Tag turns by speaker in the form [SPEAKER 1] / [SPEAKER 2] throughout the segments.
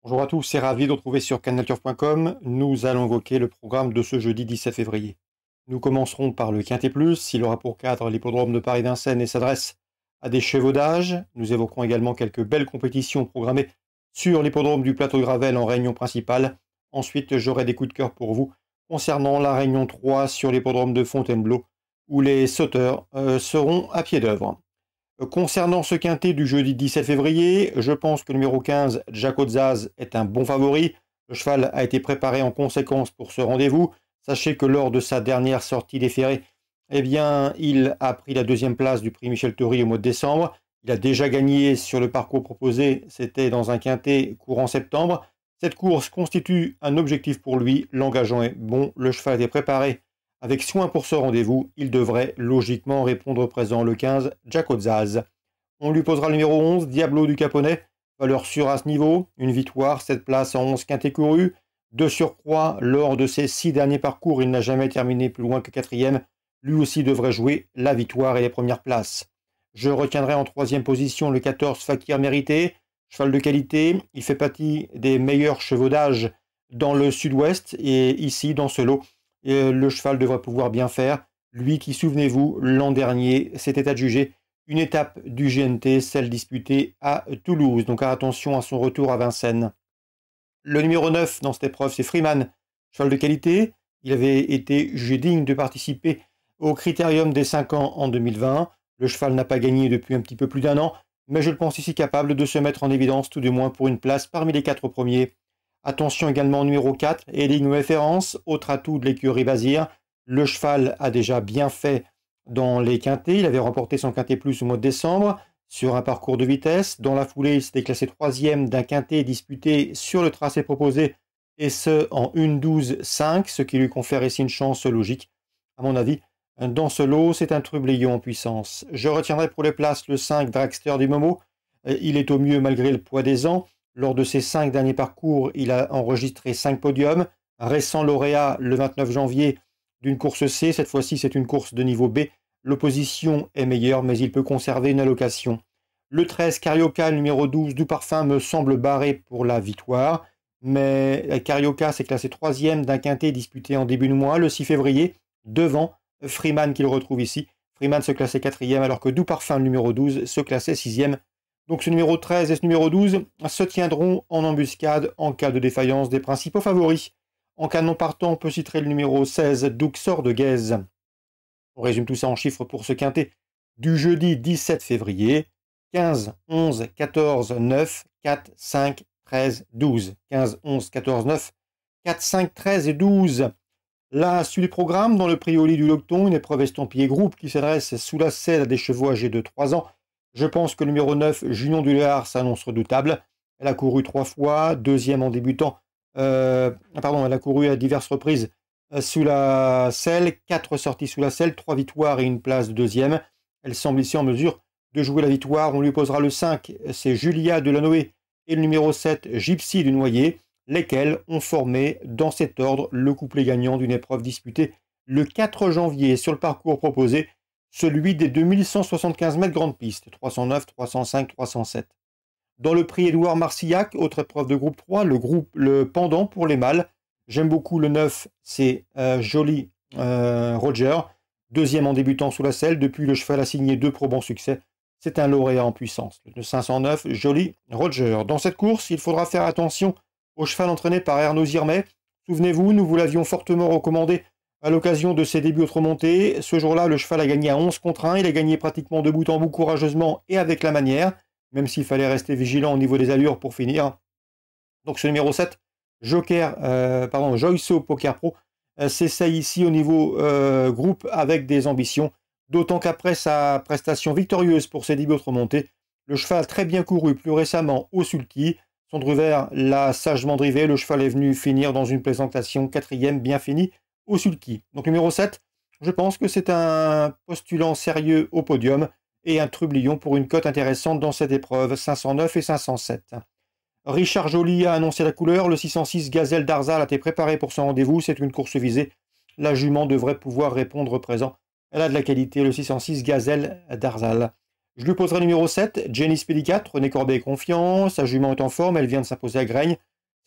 [SPEAKER 1] Bonjour à tous, c'est ravi de retrouver sur canalturf.com. Nous allons évoquer le programme de ce jeudi 17 février. Nous commencerons par le Quintet Plus. Il aura pour cadre l'hippodrome de Paris-Vincennes et s'adresse à des chevaudages. Nous évoquerons également quelques belles compétitions programmées sur l'hippodrome du Plateau de Gravel en réunion principale. Ensuite, j'aurai des coups de cœur pour vous concernant la réunion 3 sur l'hippodrome de Fontainebleau où les sauteurs seront à pied d'œuvre. Concernant ce quintet du jeudi 17 février, je pense que le numéro 15, Jaco Zaz, est un bon favori. Le cheval a été préparé en conséquence pour ce rendez-vous. Sachez que lors de sa dernière sortie des ferrés, il a pris la deuxième place du prix Michel Theury au mois de décembre. Il a déjà gagné sur le parcours proposé, c'était dans un quintet courant septembre. Cette course constitue un objectif pour lui, l'engageant est bon, le cheval a été préparé avec soin pour ce rendez-vous, il devrait logiquement répondre présent le 15, Jaco Zaz. On lui posera le numéro 11, Diablo du Caponnet, valeur sûre à ce niveau, une victoire, 7 places en 11 quintés courus. De surcroît, lors de ses 6 derniers parcours, il n'a jamais terminé plus loin que 4e. Lui aussi devrait jouer la victoire et les premières places. Je retiendrai en 3e position le 14, Fakir Mérité, cheval de qualité. Il fait partie des meilleurs chevaudages dans le sud-ouest et ici, dans ce lot, le cheval devrait pouvoir bien faire. Lui qui, souvenez-vous, l'an dernier, s'était adjugé une étape du GNT, celle disputée à Toulouse. Donc attention à son retour à Vincennes. Le numéro 9 dans cette épreuve, c'est Freeman, cheval de qualité. Il avait été jugé digne de participer au critérium des 5 ans en 2020. Le cheval n'a pas gagné depuis un petit peu plus d'1 an, mais je le pense ici capable de se mettre en évidence, tout du moins pour une place parmi les 4 premiers. Attention également au numéro 4, Énigme Référence, autre atout de l'écurie Bazir. Le cheval a déjà bien fait dans les quintets. Il avait remporté son quintet plus au mois de décembre sur un parcours de vitesse. Dans la foulée, il s'était classé 3e d'un quintet disputé sur le tracé proposé, et ce en 1-12-5, ce qui lui confère ici une chance logique. À mon avis, dans ce lot, c'est un trublion en puissance. Je retiendrai pour les places le 5, Dragster du Momo. Il est au mieux malgré le poids des ans. Lors de ses 5 derniers parcours, il a enregistré 5 podiums. Récent lauréat le 29 janvier d'une course C. Cette fois-ci, c'est une course de niveau B. L'opposition est meilleure, mais il peut conserver une allocation. Le 13, Carioca, numéro 12 du Parfum, me semble barré pour la victoire. Mais Carioca s'est classé 3e d'un quintet disputé en début de mois, le 6 février, devant Freeman qui le retrouve ici. Freeman se classait 4e, alors que Doux-Parfum, numéro 12, se classait 6e. Donc ce numéro 13 et ce numéro 12 se tiendront en embuscade en cas de défaillance des principaux favoris. En cas non partant, on peut citer le numéro 16, Douxor de Guèze. On résume tout ça en chiffres pour ce quintet du jeudi 17 février. 15, 11, 14, 9, 4, 5, 13, 12. 15, 11, 14, 9, 4, 5, 13 et 12. Là, suit le programme dans le prix au lit du Locton, une épreuve estampillée groupe qui s'adresse sous la selle à des chevaux âgés de 3 ans. Je pense que le numéro 9, Junion du Léard, s'annonce redoutable. Elle a couru 3 fois, 2e en débutant. Elle a couru à diverses reprises sous la selle, 4 sorties sous la selle, 3 victoires et une place de 2e. Elle semble ici en mesure de jouer la victoire. On lui posera le 5, c'est Julia de Lanoé, et le numéro 7, Gypsy du Noyer, lesquels ont formé dans cet ordre le couplet gagnant d'une épreuve disputée le 4 janvier sur le parcours proposé, celui des 2175 mètres grande piste, 309, 305, 307. Dans le prix Édouard Marcillac, autre épreuve de groupe 3, le pendant pour les mâles. J'aime beaucoup le 9, c'est Joli Roger, 2e en débutant sous la selle. Depuis, le cheval a signé 2 probants succès. C'est un lauréat en puissance. Le 509, Joli Roger. Dans cette course, il faudra faire attention au cheval entraîné par Arnaud Zirmet. Souvenez-vous, nous vous l'avions fortement recommandé à l'occasion de ses débuts remontés. Ce jour-là, le cheval a gagné à 11 contre 1. Il a gagné pratiquement de bout en bout courageusement et avec la manière, même s'il fallait rester vigilant au niveau des allures pour finir. Donc ce numéro 7, Joyceau Poker Pro, s'essaye ici au niveau groupe avec des ambitions. D'autant qu'après sa prestation victorieuse pour ses débuts remontés, le cheval a très bien couru plus récemment au sulky. Son Druver l'a sagement drivé. Le cheval est venu finir dans une présentation 4e bien finie au sulky. Donc numéro 7, je pense que c'est un postulant sérieux au podium et un trublion pour une cote intéressante dans cette épreuve, 509 et 507. Richard Joly a annoncé la couleur, le 606 Gazelle d'Arzal a été préparé pour son rendez-vous, c'est une course visée. La jument devrait pouvoir répondre présent. Elle a de la qualité, le 606 Gazelle d'Arzal. Je lui poserai le numéro 7, Jenny Spédicat, René Corbet est confiant, sa jument est en forme, elle vient de s'imposer à Graigne.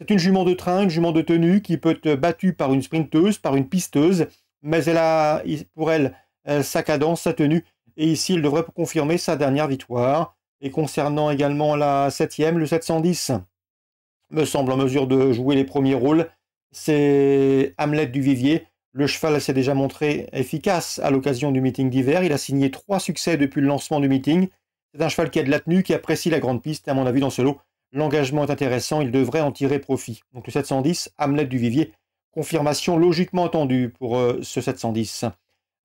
[SPEAKER 1] C'est une jument de train, une jument de tenue qui peut être battue par une sprinteuse, par une pisteuse, mais elle a pour elle sa cadence, sa tenue, et ici il devrait confirmer sa dernière victoire. Et concernant également la 7e, le 710 me semble en mesure de jouer les premiers rôles. C'est Hamlet du Vivier. Le cheval s'est déjà montré efficace à l'occasion du meeting d'hiver. Il a signé 3 succès depuis le lancement du meeting. C'est un cheval qui a de la tenue, qui apprécie la grande piste. Et à mon avis, dans ce lot, l'engagement est intéressant. Il devrait en tirer profit. Donc le 710, Hamlet du Vivier. Confirmation logiquement attendue pour ce 710.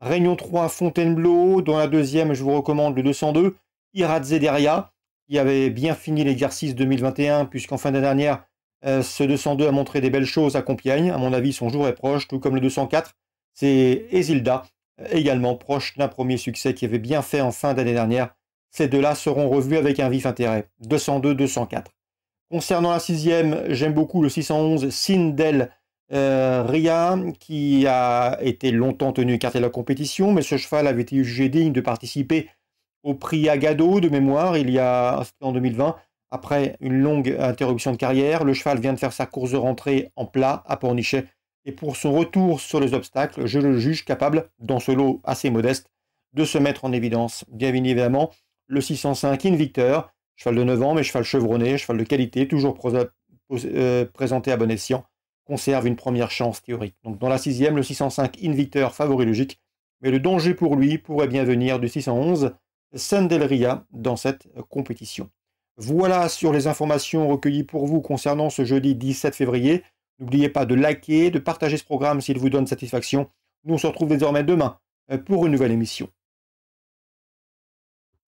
[SPEAKER 1] Réunion 3, Fontainebleau. Dans la deuxième, je vous recommande le 202, Iradze Deria, qui avait bien fini l'exercice 2021, puisqu'en fin d'année dernière, ce 202 a montré des belles choses à Compiègne. À mon avis, son jour est proche, tout comme le 204. C'est Esilda, également proche d'un premier succès qui avait bien fait en fin d'année dernière. Ces deux-là seront revus avec un vif intérêt. 202, 204. Concernant la 6e, j'aime beaucoup le 611, Sindel Ria, qui a été longtemps tenu écarté de la compétition, mais ce cheval avait été jugé digne de participer au prix Agado de mémoire, en 2020. Après une longue interruption de carrière, le cheval vient de faire sa course de rentrée en plat à Pornichet. Et pour son retour sur les obstacles, je le juge capable, dans ce lot assez modeste, de se mettre en évidence. Bien évidemment, le 605 Invictor, cheval de 9 ans, mais cheval chevronné, cheval de qualité, toujours présenté à bon escient, conserve une première chance théorique. Donc dans la 6e, le 605 Invictor, favori logique, mais le danger pour lui pourrait bien venir du 611 Sandelria dans cette compétition. Voilà sur les informations recueillies pour vous concernant ce jeudi 17 février. N'oubliez pas de liker, de partager ce programme s'il vous donne satisfaction. Nous on se retrouve désormais demain pour une nouvelle émission.